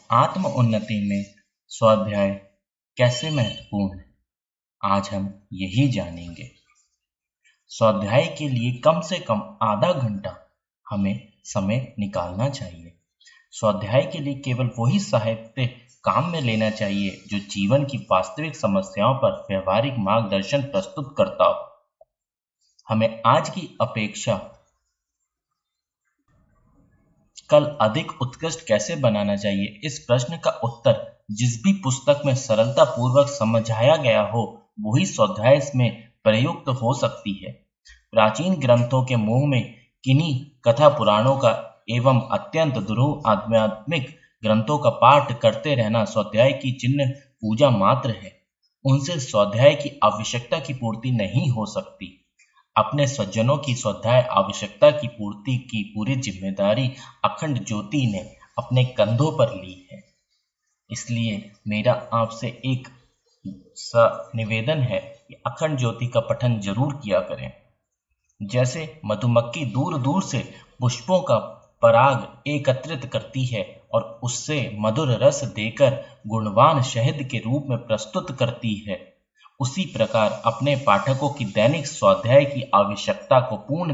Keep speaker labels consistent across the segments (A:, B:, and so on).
A: आत्म उन्नति में स्वाध्याय कैसे महत्वपूर्ण है, आज हम यही जानेंगे। स्वाध्याय के लिए कम से कम आधा घंटा हमें समय निकालना चाहिए। स्वाध्याय के लिए केवल वही साहित्य काम में लेना चाहिए जो जीवन की वास्तविक समस्याओं पर व्यवहारिक मार्गदर्शन प्रस्तुत करता हो। हमें आज की अपेक्षा कल अधिक उत्कृष्ट कैसे बनाना चाहिए, इस प्रश्न का उत्तर जिस भी पुस्तक में सरलता पूर्वक समझाया गया हो वही स्वाध्याय में प्रयुक्त हो सकती है। प्राचीन ग्रंथों के मुंह में किन्हीं कथा पुराणों का एवं अत्यंत दुरूह आध्यात्मिक ग्रंथों का पाठ करते रहना स्वाध्याय की चिन्ह पूजा मात्र है। उनसे स्वाध्याय की आवश्यकता की पूर्ति नहीं हो सकती। अपने स्वजनों की स्वाध्याय आवश्यकता की पूर्ति की पूरी जिम्मेदारी अखंड ज्योति ने अपने कंधों पर ली है। इसलिए मेरा आपसे एक निवेदन है कि अखंड ज्योति का पठन जरूर किया करें। जैसे मधुमक्खी दूर दूर से पुष्पों का पराग एकत्रित करती है और उससे मधुर रस देकर गुणवान शहद के रूप में प्रस्तुत करती है, उसी प्रकार अपने पाठकों की दैनिक स्वाध्याय की आवश्यकता को पूर्ण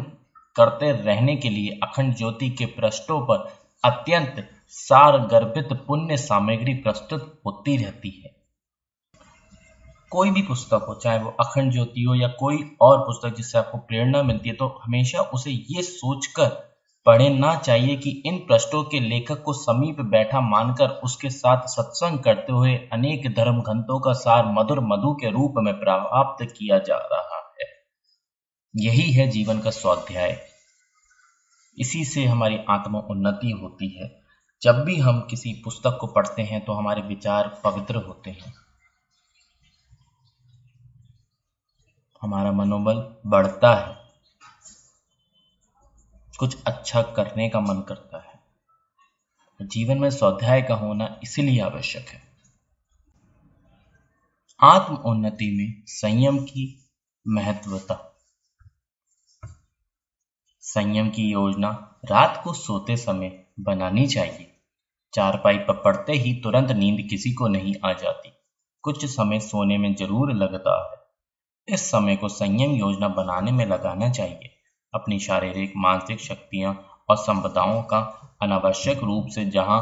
A: करते रहने के लिए अखंड ज्योति के पृष्ठों पर अत्यंत सारगर्भित पुण्य सामग्री प्रस्तुत होती रहती है। कोई भी पुस्तक हो, चाहे वो अखंड ज्योति हो या कोई और पुस्तक जिससे आपको प्रेरणा मिलती है, तो हमेशा उसे ये सोचकर पढ़ना चाहिए कि इन पृष्ठों के लेखक को समीप बैठा मानकर उसके साथ सत्संग करते हुए अनेक धर्म ग्रंथों का सार मधुर मधु के रूप में प्राप्त किया जा रहा है। यही है जीवन का स्वाध्याय। इसी से हमारी आत्म उन्नति होती है। जब भी हम किसी पुस्तक को पढ़ते हैं तो हमारे विचार पवित्र होते हैं, हमारा मनोबल बढ़ता है, कुछ अच्छा करने का मन करता है। जीवन में स्वाध्याय का होना इसलिए आवश्यक है। आत्म उन्नति में संयम की महत्वता। संयम की योजना रात को सोते समय बनानी चाहिए। चारपाई पर पड़ते ही तुरंत नींद किसी को नहीं आ जाती, कुछ समय सोने में जरूर लगता है। इस समय को संयम योजना बनाने में लगाना चाहिए। अपनी शारीरिक मानसिक शक्तियां और संपदाओं का अनावश्यक रूप से जहां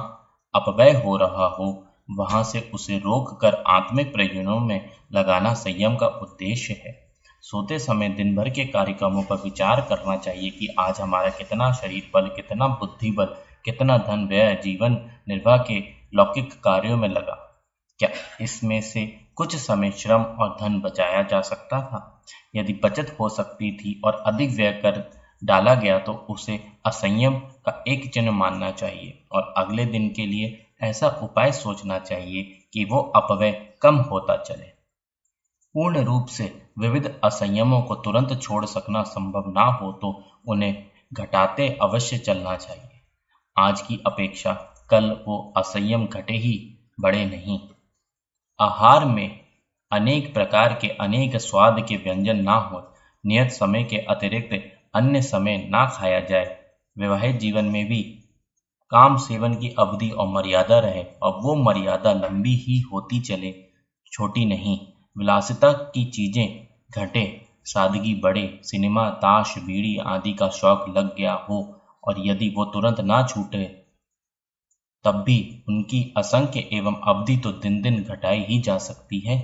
A: अपव्यय हो रहा हो वहां से उसे रोककर आत्मिक प्रयोजनों में लगाना संयम का उद्देश्य है। सोते समय दिन भर के कार्यक्रमों पर विचार करना चाहिए कि आज हमारा कितना शरीर बल, कितना बुद्धि बल, कितना धन व्यय जीवन निर्वाह के लौकिक कार्यों में लगा। क्या इसमें से कुछ समय श्रम और धन बचाया जा सकता था? यदि बचत हो सकती थी और अधिक व्यय कर डाला गया तो उसे असंयम का एक चिन्ह मानना चाहिए और अगले दिन के लिए ऐसा उपाय सोचना चाहिए कि वो अपव्यय कम होता चले। पूर्ण रूप से विविध असंयमों को तुरंत छोड़ सकना संभव ना हो तो उन्हें घटाते अवश्य चलना चाहिए। आज की अपेक्षा कल वो असंयम घटे ही बढ़े नहीं। आहार में अनेक प्रकार के अनेक स्वाद के व्यंजन ना हो, नियत समय के अतिरिक्त अन्य समय ना खाया जाए। वैवाहिक जीवन में भी काम सेवन की अवधि और मर्यादा रहे और वो मर्यादा लंबी ही होती चले, छोटी नहीं। विलासिता की चीजें घटे, सादगी बढ़े। सिनेमा, ताश, बीड़ी आदि का शौक लग गया हो और यदि वो तुरंत ना छूटे तब भी उनकी असंख्य एवं अवधि तो दिन दिन घटाई ही जा सकती है।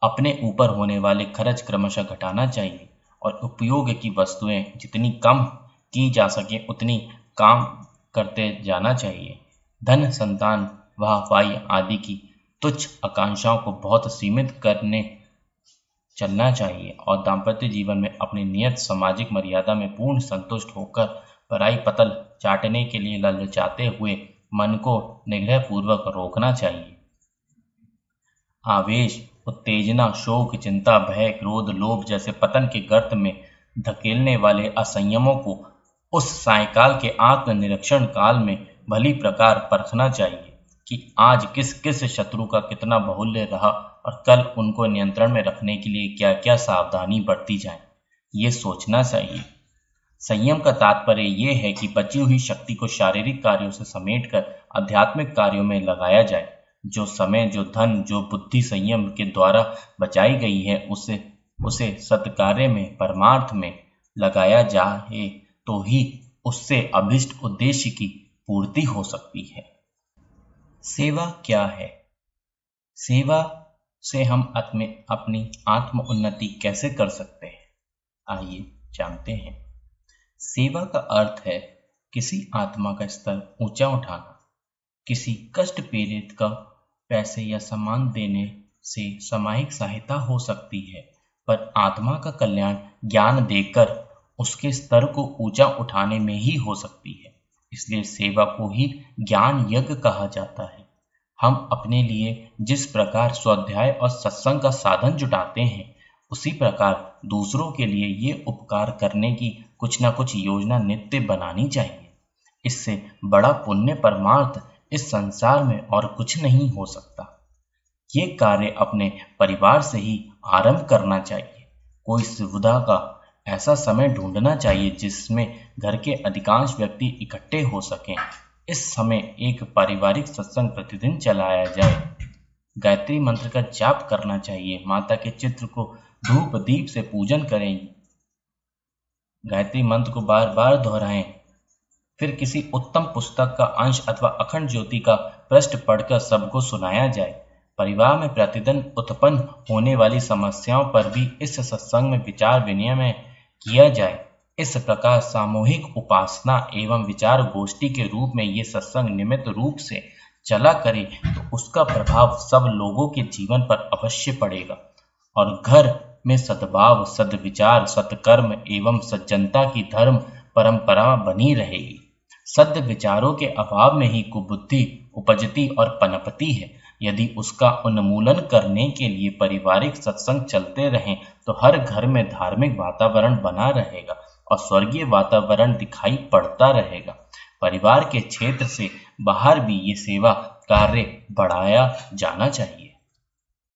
A: अपने ऊपर होने वाले खर्च क्रमशः घटाना चाहिए और उपयोग की वस्तुएं जितनी कम की जा सके उतनी काम करते जाना चाहिए। धन, संतान, वाहवाही आदि की तुच्छ आकांक्षाओं को बहुत सीमित करने चलना चाहिए और दाम्पत्य जीवन में अपनी नियत सामाजिक मर्यादा में पूर्ण संतुष्ट होकर पराई पतल चाटने के लिए ललचाते हुए मन को निग्रह पूर्वक रोकना चाहिए। आवेश, उत्तेजना, शोक, चिंता, भय, क्रोध, लोभ जैसे पतन के गर्त में धकेलने वाले असंयमों को उस सायकाल के आत्मनिरीक्षण काल में भली प्रकार परखना चाहिए कि आज किस किस शत्रु का कितना बाहुल्य रहा और कल उनको नियंत्रण में रखने के लिए क्या क्या सावधानी बरती जाए, ये सोचना चाहिए। संयम का तात्पर्य ये है कि बची हुई शक्ति को शारीरिक कार्यों से समेटकर आध्यात्मिक कार्यों में लगाया जाए। जो समय, जो धन, जो बुद्धि संयम के द्वारा बचाई गई है उसे सत्कार्य में, परमार्थ में लगाया जाए तो ही उससे अभिष्ट उद्देश्य की पूर्ति हो सकती है। सेवा क्या है? सेवा से हम अपनी आत्म उन्नति कैसे कर सकते हैं? आइए जानते हैं। सेवा का अर्थ है किसी आत्मा का स्तर ऊंचा उठाना। किसी कष्ट पीड़ित का पैसे या सम्मान देने से सामायिक सहायता हो सकती है, पर आत्मा का कल्याण ज्ञान देकर उसके स्तर को ऊंचा उठाने में ही हो सकती है। इसलिए सेवा को ही ज्ञान यज्ञ कहा जाता है। हम अपने लिए जिस प्रकार स्वाध्याय और सत्संग का साधन जुटाते हैं, उसी प्रकार दूसरों के लिए ये उपकार करने की कुछ न कुछ योजना नित्य बनानी चाहिए। इससे बड़ा पुण्य परमार्थ इस संसार में और कुछ नहीं हो सकता। ये कार्य अपने परिवार से ही आरंभ करना चाहिए। कोई सुविधा का ऐसा समय ढूंढना चाहिए जिसमें घर के अधिकांश व्यक्ति इकट्ठे हो सकें। इस समय एक पारिवारिक सत्संग प्रतिदिन चलाया जाए। गायत्री मंत्र का जाप करना चाहिए। माता के चित्र को धूप दीप से पूजन करें। गायत्री मंत्र को बार बार दोहराएं। फिर किसी उत्तम पुस्तक का अंश अथवा अखंड ज्योति का पृष्ठ पढ़कर सबको सुनाया जाए। परिवार में प्रतिदिन उत्पन्न होने वाली समस्याओं पर भी इस सत्संग में विचार विनिमय किया जाए। इस प्रकार सामूहिक उपासना एवं विचार गोष्ठी के रूप में ये सत्संग नियमित रूप से चला करे तो उसका प्रभाव सब लोगों के जीवन पर अवश्य पड़ेगा और घर में सद्भाव, सद्विचार, सत्कर्म एवं सज्जनता की धर्म परंपरा बनी रहेगी। सद् विचारों के अभाव में ही कुबुद्धि उपजती और पनपती है। यदि उसका उन्मूलन करने के लिए पारिवारिक सत्संग चलते रहें तो हर घर में धार्मिक वातावरण बना रहेगा और स्वर्गीय वातावरण दिखाई पड़ता रहेगा। परिवार के क्षेत्र से बाहर भी ये सेवा कार्य बढ़ाया जाना चाहिए।